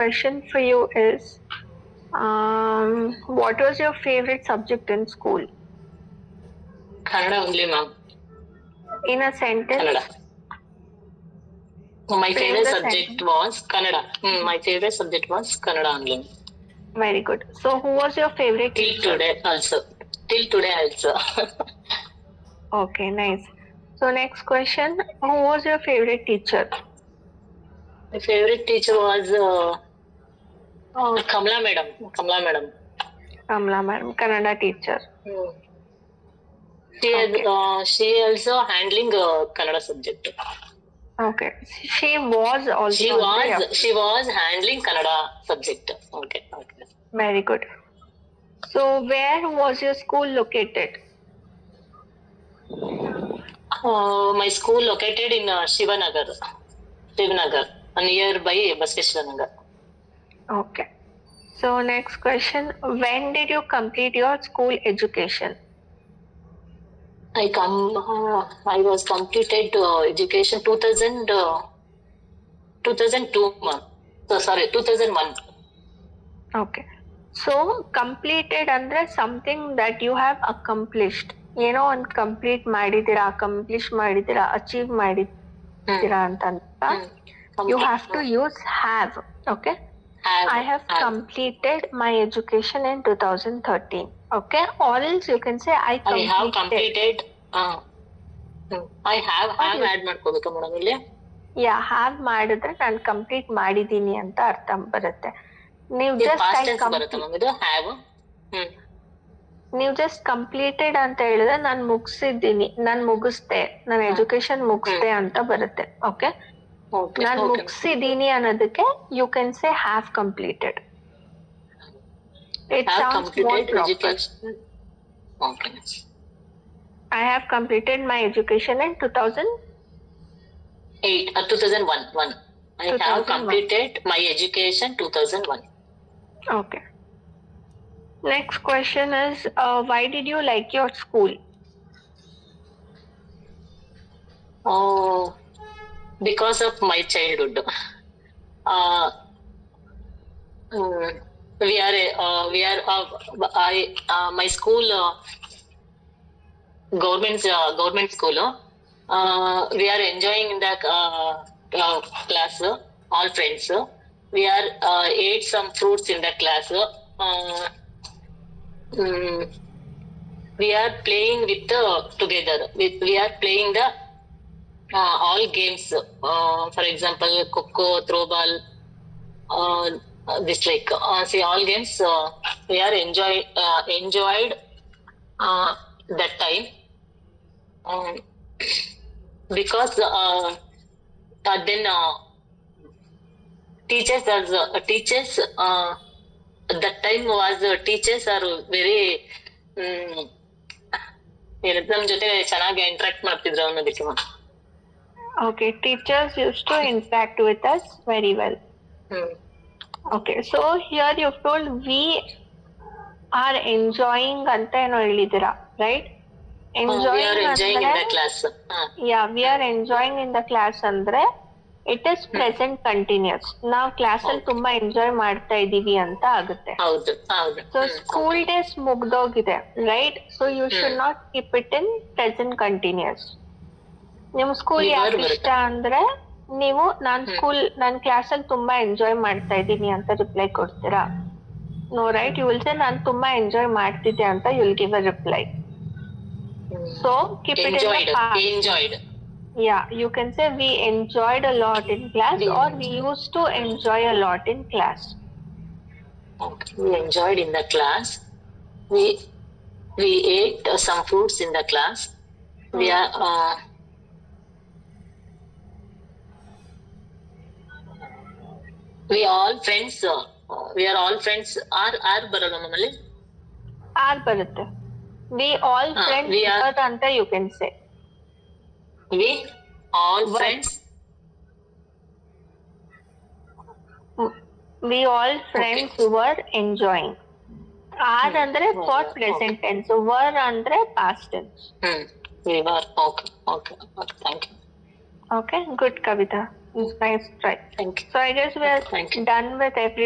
question for you is, what was your favorite subject in school? Kannada only, ma'am. In a sentence. Kannada. My favorite subject was Kannada. My favorite subject was Kannada only. Very good. So who was your favorite Till teacher? Till today also. Okay, nice. So next question, who was your favorite teacher? My favorite teacher was Kamala madam. Kamala madam, Kannada teacher. She also handling Kannada subject. Okay. She was also. She was handling Kannada subject. Okay. Very good. So where was your school located? My school located in Shivanagar, nearby Basveshwar. Okay. So next question, when did you complete your school education? I was completed education 2002 month. So sorry, 2001. Okay. So completed ಅಂದ್ರೆ something that you have accomplished. ಏನೋ ಒಂದು complete ಮಾಡಿದ್ದೀರಾ, accomplish ಮಾಡಿದ್ದೀರಾ, achieve ಮಾಡಿದ್ದೀರಾ ಅಂತ. You have to use have. Okay. I have completed my education in 2013. Okay. Or else you can say I have completed. I have add ಮಾಡ್ಕೋಬೇಕಾ madam ಇಲ್ಲಿ? have ಮಾಡಿದ್ರೆ ನಾನು ಕಂಪ್ಲೀಟ್ ಮಾಡಿದೀನಿ ಅಂತ ಅರ್ಥ ಬರುತ್ತೆ. ನೀವು ಜಸ್ಟ್ ಕಂಪ್ಲೀಟೆಡ್ ಅಂತ ಹೇಳಿದ್ರೆ ನಾನು ಮುಗಿಸಿದ್ದೀನಿ, ನಾನು ಮುಗಿಸ್ದೆ, ನಾನು ಎಜುಕೇಶನ್ ಮುಗಿಸ್ದೆ ಅಂತ ಬರುತ್ತೆ. ಓಕೆ, ನಾನು ಮುಗಿಸಿದ್ದೀನಿ ಅನ್ನೋದಕ್ಕೆ you can say have completed. It sounds more proper. I have completed my education in 2001. I have completed my education 2001. Okay. Next question is, why did you like your school? Because of my childhood. My school government school. We are enjoying in the class, all friends. We are ate some fruits in the class. We are playing with together. We are playing the all games. For example, Coco, throwball, this like see all games. We are enjoyed that time. Because then teachers that time was teachers are very ನಮ್ಮ ಜೊತೆ ಚೆನ್ನಾಗಿ interact ಮಾಡ್ತಿದ್ರು ಅನ್ನೋದಕ್ಕೆ. Okay, teachers used to interact with us very well. Okay, so here you've told we are enjoying ಅಂತ ಏನೋ ಹೇಳಿದ್ದೀರಾ, right? We are enjoying in the class. We are enjoying in the class ಅಂದ್ರೆ it is present continuous. ನಾವು class ಅಲ್ಲಿ ತುಂಬಾ enjoy ಮಾಡ್ತಾ ಇದೀವಿ ಅಂತ ಆಗುತ್ತೆ. ಸೊ ಸ್ಕೂಲ್ ಡೇಸ್ ಮುಗ್ದೋಗಿದೆ, right? So you should not keep it in present continuous. ನಿಮ್ ಸ್ಕೂಲ್ ಯಾಕೆ ಇಷ್ಟ ಅಂದ್ರೆ ನೀವು ನಾನ್ ಕ್ಲಾಸ್ ಅಲ್ಲಿ ತುಂಬಾ ಎಂಜಾಯ್ ಮಾಡ್ತಾ ಇದ್ದೀನಿ ಅಂತ ರಿಪ್ಲೈ ಕೊಡ್ತೀರಾ? No, right? You will say ನಾನು ತುಂಬಾ ಎಂಜಾಯ್ ಮಾಡ್ತಿದ್ದೆ ಅಂತ you will give a reply. So keep it in the past. Enjoyed. Yeah, you can say we enjoyed a lot in class, or we used to enjoy a lot in class. Okay, we enjoyed in the class. We ate some fruits in the class. We are all friends. We are all friends. Are ಬರಲ್ಲ ನಮ್ಮಲ್ಲಿ? R ಬರುತ್ತೆ. We all friends ಅಂತ you can say. We all friends. We all friends were enjoying. Are ಅಂದ್ರೆ for present tense. Were ಅಂದ್ರೆ past tense. We were. Okay. Thank you. Okay, good, Kavita. Nice try. Thank you. So I guess we are Thank you. done with every